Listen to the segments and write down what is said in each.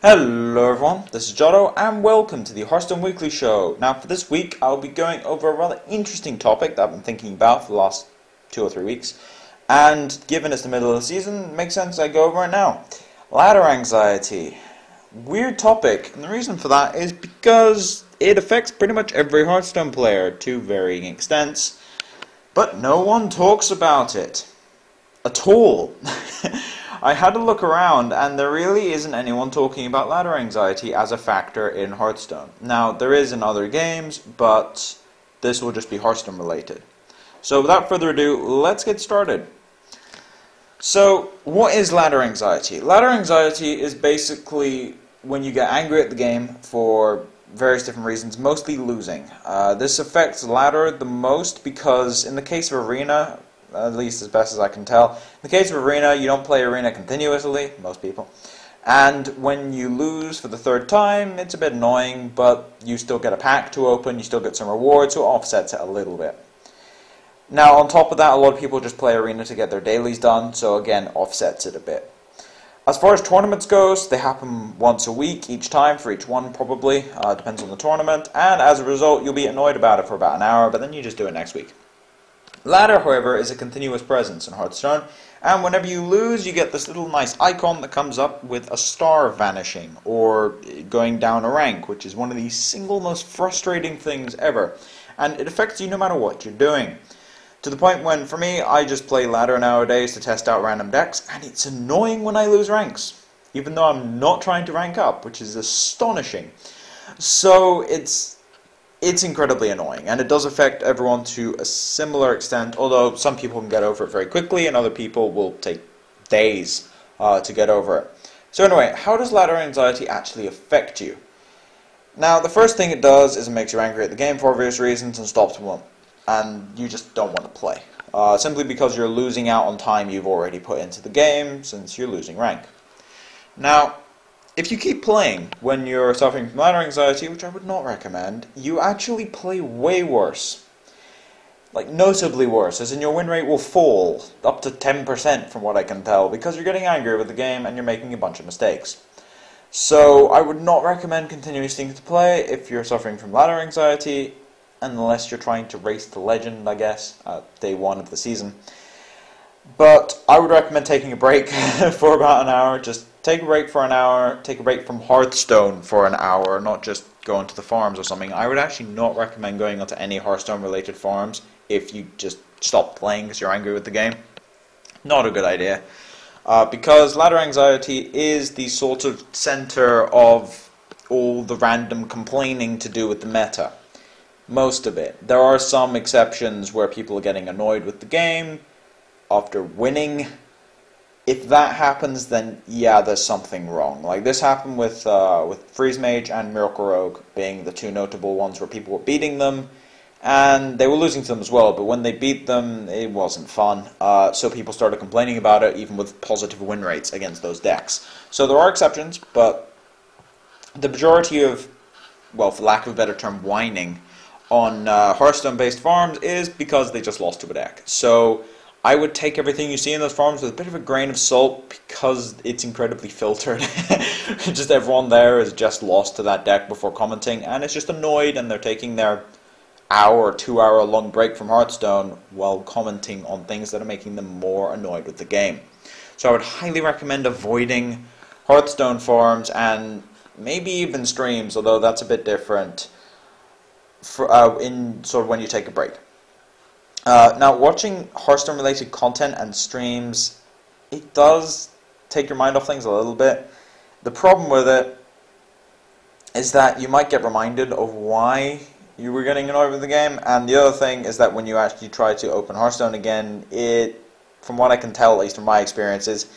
Hello everyone, this is Jotto and welcome to the Hearthstone Weekly Show. Now for this week I'll be going over a rather interesting topic that I've been thinking about for the last 2 or 3 weeks, and given it's the middle of the season, it makes sense I go over it now. Ladder anxiety. Weird topic, and the reason for that is because it affects pretty much every Hearthstone player to varying extents, but no one talks about it at all. I had a look around and there really isn't anyone talking about ladder anxiety as a factor in Hearthstone. Now, there is in other games, but this will just be Hearthstone related. So without further ado, let's get started. So, what is ladder anxiety? Ladder anxiety is basically when you get angry at the game for various different reasons, mostly losing. This affects ladder the most because in the case of Arena, at least as best as I can tell, in the case of Arena, you don't play Arena continuously, most people, and when you lose for the third time, it's a bit annoying, but you still get a pack to open, you still get some rewards, so it offsets it a little bit. Now, on top of that, a lot of people just play Arena to get their dailies done, so again, offsets it a bit. As far as tournaments goes, they happen once a week, each time, for each one probably, depends on the tournament, and as a result, you'll be annoyed about it for about an hour, but then you just do it next week. Ladder, however, is a continuous presence in Hearthstone, and whenever you lose, you get this little nice icon that comes up with a star vanishing, or going down a rank, which is one of the single most frustrating things ever, and it affects you no matter what you're doing. To the point when, for me, I just play ladder nowadays to test out random decks, and it's annoying when I lose ranks, even though I'm not trying to rank up, which is astonishing. So it's incredibly annoying, and it does affect everyone to a similar extent, although some people can get over it very quickly, and other people will take days to get over it. So anyway, how does ladder anxiety actually affect you? Now, the first thing it does is it makes you angry at the game for obvious reasons and stops one, and you just don't want to play. Simply because you're losing out on time you've already put into the game, since you're losing rank. Now, if you keep playing when you're suffering from ladder anxiety, which I would not recommend, you actually play way worse. Like, notably worse, as in your win rate will fall up to 10% from what I can tell, because you're getting angry with the game and you're making a bunch of mistakes. So, I would not recommend continuing to play if you're suffering from ladder anxiety, unless you're trying to race to legend, I guess, at day 1 of the season. But I would recommend taking a break for about an hour. Just take a break for an hour, take a break from Hearthstone for an hour, not just going to the farms or something. I would actually not recommend going onto any Hearthstone related farms if you just stop playing because you're angry with the game. Not a good idea. Because ladder anxiety is the sort of center of all the random complaining to do with the meta. Most of it. There are some exceptions where people are getting annoyed with the game after winning. If that happens, then yeah, there's something wrong. Like this happened with Freeze Mage and Miracle Rogue being the two notable ones where people were beating them, and they were losing to them as well, but when they beat them, it wasn't fun. So people started complaining about it, even with positive win rates against those decks. So there are exceptions, but the majority of, well, for lack of a better term, whining on Hearthstone-based farms is because they just lost to a deck. So I would take everything you see in those farms with a bit of a grain of salt because it's incredibly filtered. Just everyone there is just lost to that deck before commenting, and it's just annoyed, and they're taking their hour or 2 hour long break from Hearthstone while commenting on things that are making them more annoyed with the game. So I would highly recommend avoiding Hearthstone farms and maybe even streams, although that's a bit different in sort of when you take a break. Now, watching Hearthstone-related content and streams, it does take your mind off things a little bit. The problem with it is that you might get reminded of why you were getting annoyed with the game, and the other thing is that when you actually try to open Hearthstone again, from what I can tell, at least from my experiences,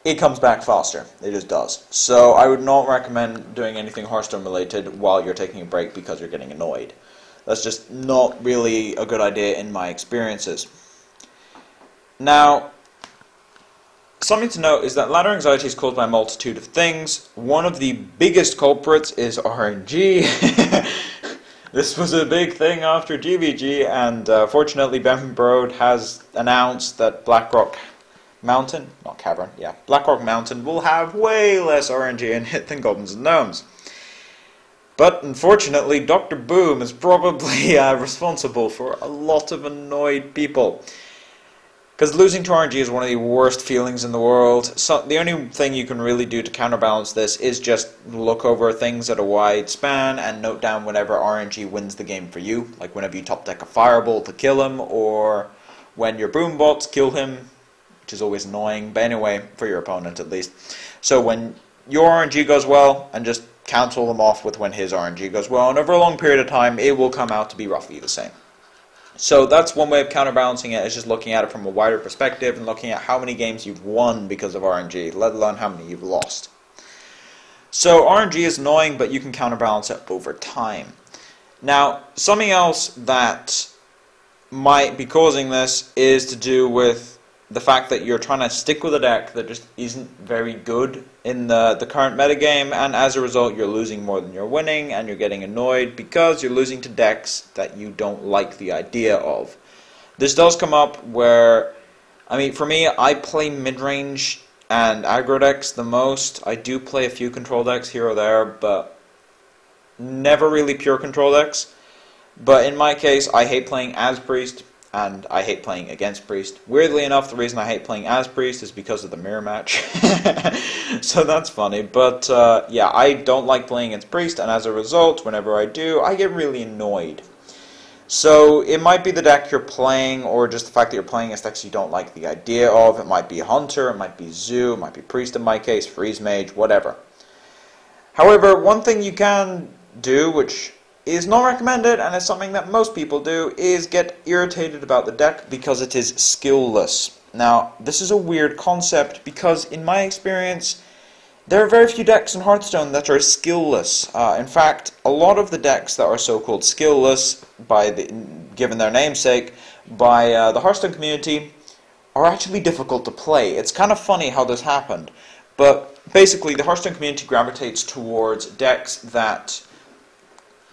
it comes back faster. It just does. So I would not recommend doing anything Hearthstone-related while you're taking a break because you're getting annoyed. That's just not really a good idea in my experiences. Now, something to note is that ladder anxiety is caused by a multitude of things. One of the biggest culprits is RNG. This was a big thing after GVG, and fortunately Ben Brode has announced that BlackRock Mountain, not Cavern, yeah, Blackrock Mountain will have way less RNG in it than Goblins and Gnomes. But unfortunately, Dr. Boom is probably responsible for a lot of annoyed people. Because losing to RNG is one of the worst feelings in the world. So the only thing you can really do to counterbalance this is just look over things at a wide span and note down whenever RNG wins the game for you. Like whenever you top deck a Fireball to kill him, or when your Boom bots kill him, which is always annoying, but anyway, for your opponent at least. So when your RNG goes well, and just cancel them off with when his RNG goes well, and over a long period of time, it will come out to be roughly the same. So that's one way of counterbalancing it, is just looking at it from a wider perspective and looking at how many games you've won because of RNG, let alone how many you've lost. So RNG is annoying, but you can counterbalance it over time. Now, something else that might be causing this is to do with the fact that you're trying to stick with a deck that just isn't very good in the current metagame, and as a result you're losing more than you're winning, and you're getting annoyed because you're losing to decks that you don't like the idea of. This does come up where, I mean, for me, I play mid-range and aggro decks the most. I do play a few control decks here or there, but never really pure control decks. But in my case, I hate playing as Priest, and I hate playing against Priest. Weirdly enough, the reason I hate playing as Priest is because of the mirror match. So that's funny. But yeah, I don't like playing against Priest, and as a result, whenever I do, I get really annoyed. So it might be the deck you're playing, or just the fact that you're playing against decks you don't like the idea of. It might be Hunter, it might be Zoo, it might be Priest in my case, Freeze Mage, whatever. However, one thing you can do, which is not recommended, and it's something that most people do, is get irritated about the deck because it is skill-less. Now, this is a weird concept because, in my experience, there are very few decks in Hearthstone that are skill-less. In fact, a lot of the decks that are so-called skill-less, given their namesake, by the Hearthstone community, are actually difficult to play. It's kind of funny how this happened, but basically the Hearthstone community gravitates towards decks that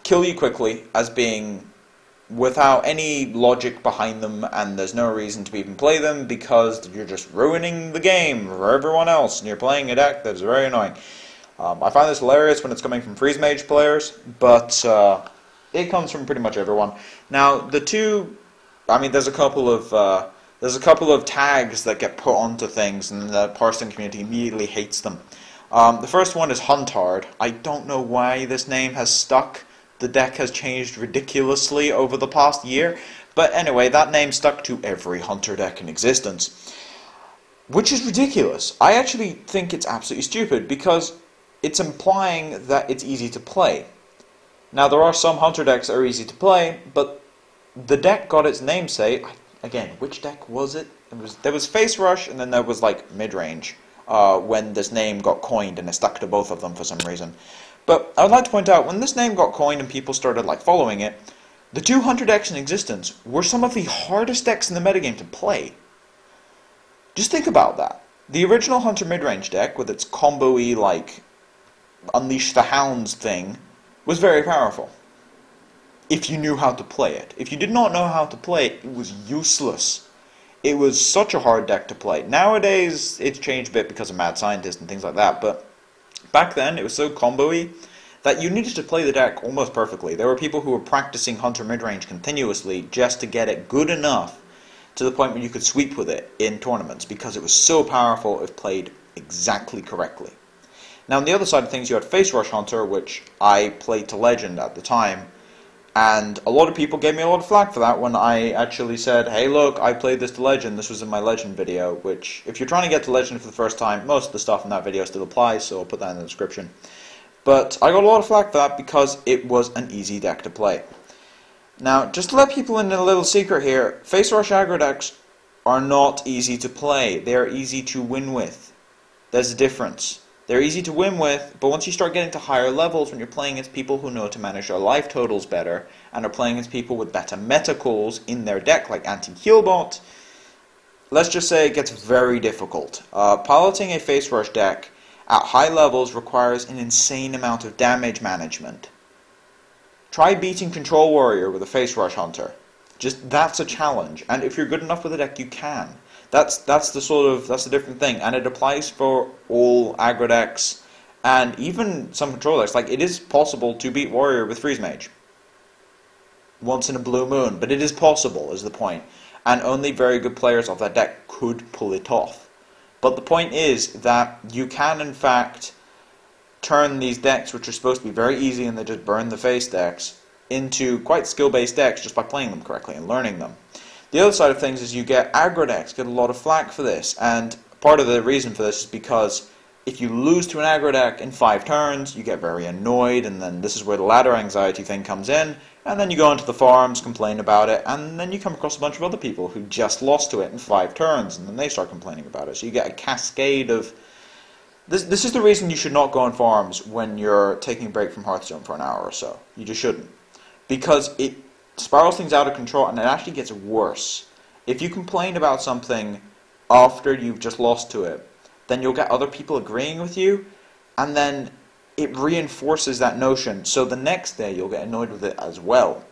kill you quickly as being without any logic behind them, and there's no reason to even play them because you're just ruining the game for everyone else and you're playing a deck that's very annoying. I find this hilarious when it's coming from Freeze Mage players, but it comes from pretty much everyone. Now, there's a couple of tags that get put onto things, and the Hearthstone community immediately hates them. The first one is Huntard. I don't know why this name has stuck. The deck has changed ridiculously over the past year, but anyway, that name stuck to every Hunter deck in existence, which is ridiculous. I actually think it's absolutely stupid because it's implying that it's easy to play. Now, there are some Hunter decks that are easy to play, but the deck got its namesake. Again, which deck was it? There was Face Rush, and then there was like Mid-Range when this name got coined, and it stuck to both of them for some reason. But I would like to point out, when this name got coined and people started following it, the two Hunter decks in existence were some of the hardest decks in the metagame to play. Just think about that. The original Hunter mid-range deck, with its combo-y, Unleash the Hounds thing, was very powerful. If you knew how to play it. If you did not know how to play it, it was useless. It was such a hard deck to play. Nowadays, it's changed a bit because of Mad Scientist and things like that, but back then, it was so combo-y that you needed to play the deck almost perfectly. There were people who were practicing Hunter mid-range continuously just to get it good enough to the point where you could sweep with it in tournaments, because it was so powerful if played exactly correctly. Now, on the other side of things, you had Face Rush Hunter, which I played to Legend at the time, and a lot of people gave me a lot of flack for that when I actually said, hey look, I played this to Legend, this was in my Legend video, which, if you're trying to get to Legend for the first time, most of the stuff in that video still applies, so I'll put that in the description. But I got a lot of flack for that because it was an easy deck to play. Now, just to let people in a little secret here, Face Rush aggro decks are not easy to play. They are easy to win with. There's a difference. They're easy to win with, but once you start getting to higher levels, when you're playing against people who know to manage their life totals better, and are playing against people with better meta calls in their deck, like Anti-Healbot, let's just say it gets very difficult. Piloting a Face Rush deck at high levels requires an insane amount of damage management. Try beating Control Warrior with a Face Rush Hunter. That's a challenge, and if you're good enough with the deck, you can. That's the different thing, and it applies for all aggro decks and even some control decks. Like, it is possible to beat Warrior with Freeze Mage once in a blue moon, but it is possible, is the point, and only very good players of that deck could pull it off. But the point is that you can, in fact, turn these decks, which are supposed to be very easy and they just burn the face decks, into quite skill-based decks just by playing them correctly and learning them. The other side of things is you get aggro decks get a lot of flack for this, and part of the reason for this is because if you lose to an aggro deck in 5 turns, you get very annoyed, and then this is where the ladder anxiety thing comes in, and then you go into the forums, complain about it, and then you come across a bunch of other people who just lost to it in 5 turns, and then they start complaining about it. So you get a cascade of... This is the reason you should not go on forums when you're taking a break from Hearthstone for an hour or so. You just shouldn't. Because it spirals things out of control, and it actually gets worse. If you complain about something after you've just lost to it, then you'll get other people agreeing with you, and then it reinforces that notion. So the next day you'll get annoyed with it as well,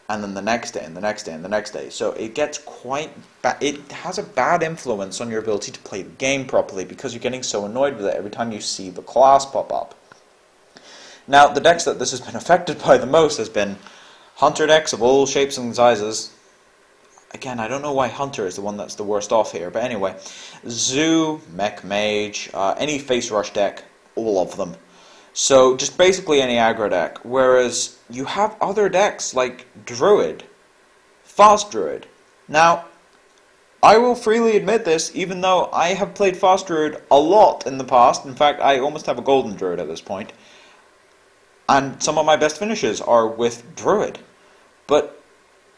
and then the next day, and the next day, and the next day. So it gets quite bad. It has a bad influence on your ability to play the game properly, because you're getting so annoyed with it every time you see the class pop up. Now, the decks that this has been affected by the most has been Hunter decks of all shapes and sizes. Again, I don't know why Hunter is the one that's the worst off here, but anyway. Zoo, Mech Mage, any Face Rush deck, all of them. So, just basically any aggro deck. Whereas, you have other decks like Druid, Fast Druid. Now, I will freely admit this, even though I have played Fast Druid a lot in the past. In fact, I almost have a Golden Druid at this point. And some of my best finishes are with Druid. But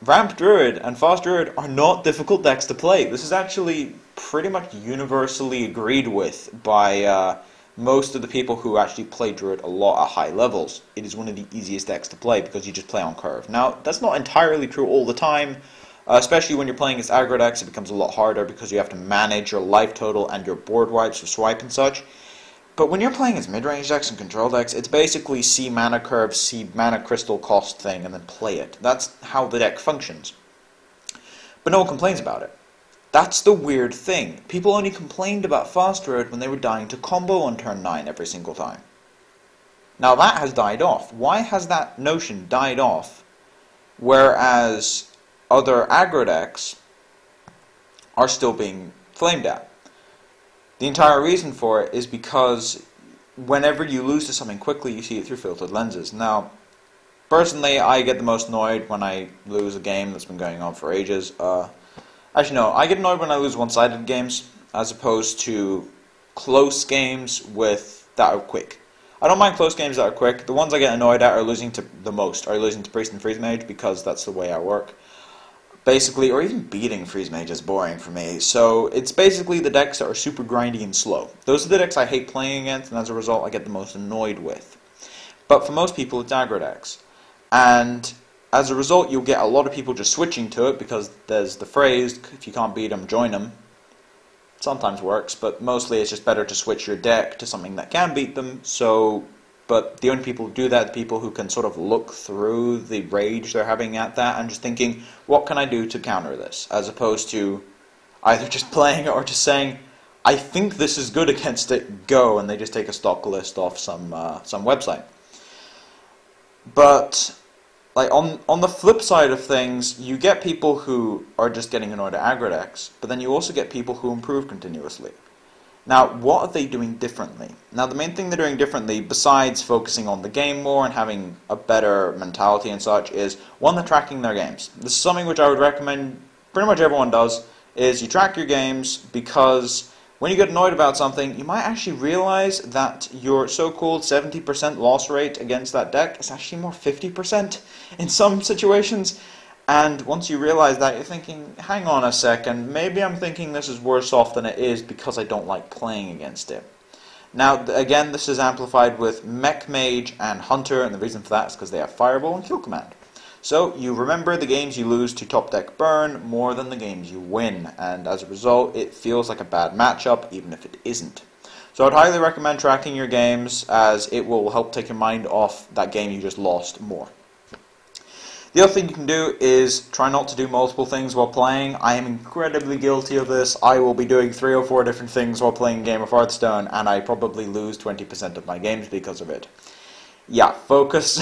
Ramp Druid and Fast Druid are not difficult decks to play. This is actually pretty much universally agreed with by most of the people who actually play Druid a lot at high levels. It is one of the easiest decks to play because you just play on curve. Now, that's not entirely true all the time, especially when you're playing against aggro decks. It becomes a lot harder because you have to manage your life total and your board wipes with swipe and such. But when you're playing as mid-range decks and control decks, it's basically see mana curve, see mana crystal cost thing, and then play it. That's how the deck functions. But no one complains about it. That's the weird thing. People only complained about Fast Druid when they were dying to combo on turn 9 every single time. Now that has died off. Why has that notion died off, whereas other aggro decks are still being flamed at? The entire reason for it is because whenever you lose to something quickly, you see it through filtered lenses. Now, personally, I get the most annoyed when I lose a game that's been going on for ages. Actually, no, I get annoyed when I lose one-sided games, as opposed to close games that are quick. I don't mind close games that are quick. The ones I get annoyed at are losing to the most, are losing to Priest and Freeze Mage, because that's the way I work. Basically, or even beating Freeze Mage is boring for me. So it's basically the decks that are super grindy and slow. Those are the decks I hate playing against, and as a result I get the most annoyed with. But for most people it's aggro decks. And as a result you'll get a lot of people just switching to it, because there's the phrase, if you can't beat them, join them. Sometimes works, but mostly it's just better to switch your deck to something that can beat them. But the only people who do that are the people who can sort of look through the rage they're having at that and just thinking, what can I do to counter this? As opposed to either just playing it or just saying, I think this is good against it, go, and they just take a stock list off some website. But like on the flip side of things, you get people who are just getting annoyed at aggro decks, but then you also get people who improve continuously. Now, what are they doing differently? Now, the main thing they're doing differently, besides focusing on the game more and having a better mentality and such, is, one, they're tracking their games. This is something which I would recommend pretty much everyone does, is you track your games, because when you get annoyed about something, you might actually realize that your so-called 70% loss rate against that deck is actually more 50% in some situations. And once you realize that, you're thinking, hang on a second, maybe I'm thinking this is worse off than it is because I don't like playing against it. Now, again, this is amplified with Mech Mage and Hunter, and the reason for that is because they have Fireball and Kill Command. So, you remember the games you lose to top deck burn more than the games you win, and as a result, it feels like a bad matchup, even if it isn't. So I'd highly recommend tracking your games, as it will help take your mind off that game you just lost more. The other thing you can do is try not to do multiple things while playing. I am incredibly guilty of this. I will be doing 3 or 4 different things while playing a game of Hearthstone, and I probably lose 20% of my games because of it. Yeah, focus.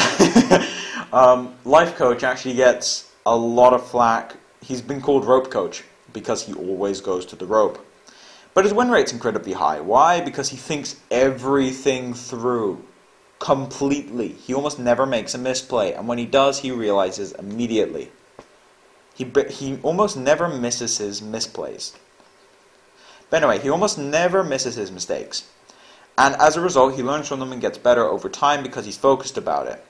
Life Coach actually gets a lot of flack. He's been called Rope Coach because he always goes to the rope. But his win rate's incredibly high. Why? Because he thinks everything through completely. He almost never makes a misplay, and when he does, he realizes immediately. He almost never misses his misplays. But anyway, he almost never misses his mistakes. And as a result, he learns from them and gets better over time because he's focused about it.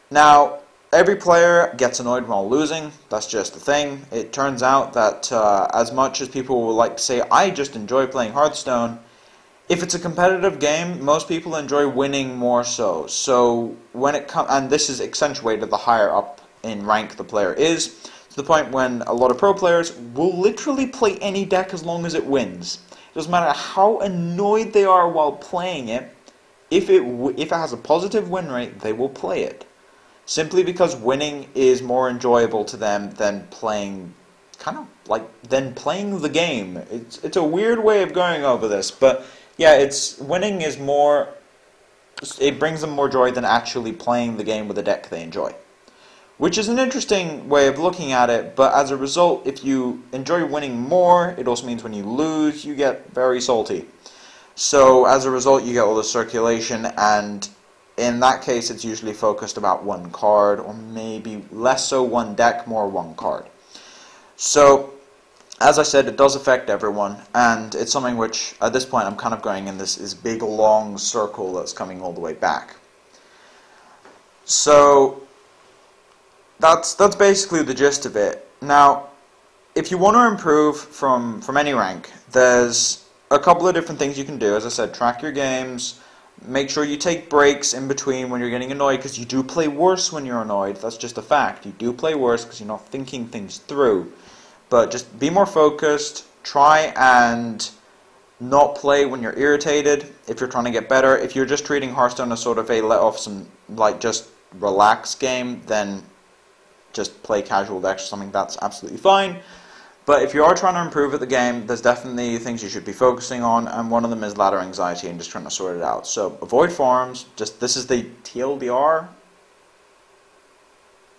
Now, every player gets annoyed while losing. That's just the thing. It turns out that as much as people will like to say, I just enjoy playing Hearthstone, if it's a competitive game, most people enjoy winning more so. So when it comes, and this is accentuated the higher up in rank the player is, to the point when a lot of pro players will literally play any deck as long as it wins. It doesn't matter how annoyed they are while playing it. If it has a positive win rate, they will play it. Simply because winning is more enjoyable to them than playing, than playing the game. It's a weird way of going over this, but yeah, winning is more, it brings them more joy than actually playing the game with a deck they enjoy. Which is an interesting way of looking at it, but as a result, if you enjoy winning more, it also means when you lose, you get very salty. So as a result, you get all the circulation, and in that case, it's usually focused about one card, or maybe less so one deck, more one card. So, as I said, it does affect everyone, and it's something which, at this point, I'm kind of going in this big, long circle that's coming all the way back. So, that's basically the gist of it. Now, if you want to improve from any rank, there's a couple of different things you can do. As I said, track your games, make sure you take breaks in between when you're getting annoyed, because you do play worse when you're annoyed. That's just a fact. You do play worse because you're not thinking things through. But just be more focused, try and not play when you're irritated if you're trying to get better. If you're just treating Hearthstone as sort of a let off some, just relax game, then just play casual decks or something, that's absolutely fine. But if you are trying to improve at the game, there's definitely things you should be focusing on, and one of them is ladder anxiety and just trying to sort it out. So avoid farms, this is the TLDR?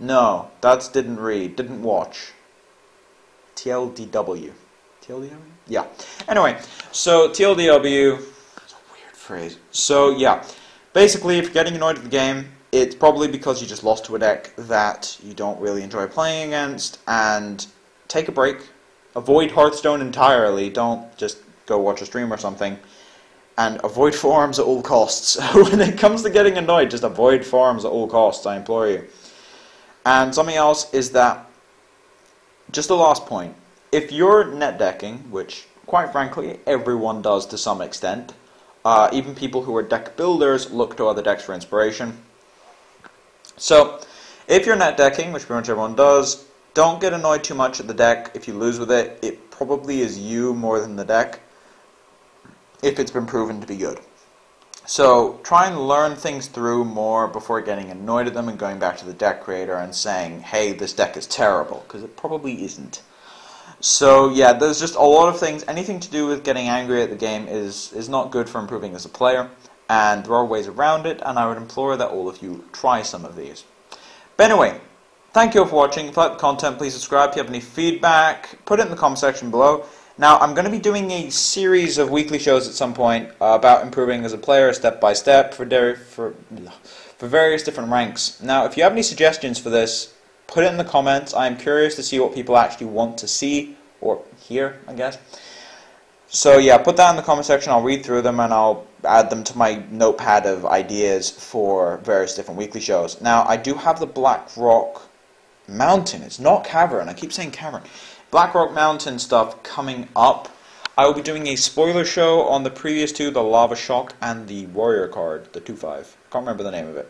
No, that didn't read, didn't watch. TLDW. TLDW? Yeah. Anyway, so TLDW, that's a weird phrase. So yeah, basically if you're getting annoyed at the game, it's probably because you just lost to a deck that you don't really enjoy playing against, and take a break. Avoid Hearthstone entirely. Don't just go watch a stream or something. And avoid forums at all costs. When it comes to getting annoyed, just avoid forums at all costs, I implore you. And something else is that, just the last point, if you're net decking, which quite frankly everyone does to some extent, even people who are deck builders look to other decks for inspiration. So, if you're net decking, which pretty much everyone does, don't get annoyed too much at the deck. If you lose with it, it probably is you more than the deck, if it's been proven to be good. So try and learn things through more before getting annoyed at them and going back to the deck creator and saying, hey, this deck is terrible, because it probably isn't. So yeah, there's just a lot of things. Anything to do with getting angry at the game is not good for improving as a player, and there are ways around it, and I would implore that all of you try some of these. But anyway, thank you all for watching. If you like the content, please subscribe. If you have any feedback, put it in the comment section below. Now, I'm going to be doing a series of weekly shows at some point about improving as a player, step by step, for various different ranks. Now, if you have any suggestions for this, put it in the comments. I am curious to see what people actually want to see, or hear, I guess. So yeah, put that in the comment section. I'll read through them and I'll add them to my notepad of ideas for various different weekly shows. Now, I do have the Black Rock Mountain. It's not Cavern. I keep saying Cavern. Black Rock Mountain stuff coming up. I will be doing a spoiler show on the previous two, the Lava Shock and the Warrior card, the 2/5. Can't remember the name of it.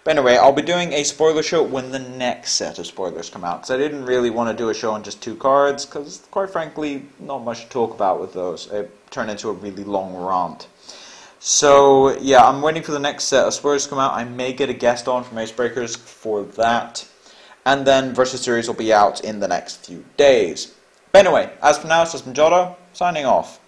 But anyway, I'll be doing a spoiler show when the next set of spoilers come out, because I didn't really want to do a show on just 2 cards, because quite frankly, not much to talk about with those. It turned into a really long rant. So yeah, I'm waiting for the next set of spoilers to come out. I may get a guest on from Icebreakers for that. and then Versus Series will be out in the next few days. But anyway, as for now, it's just been Jotto, signing off.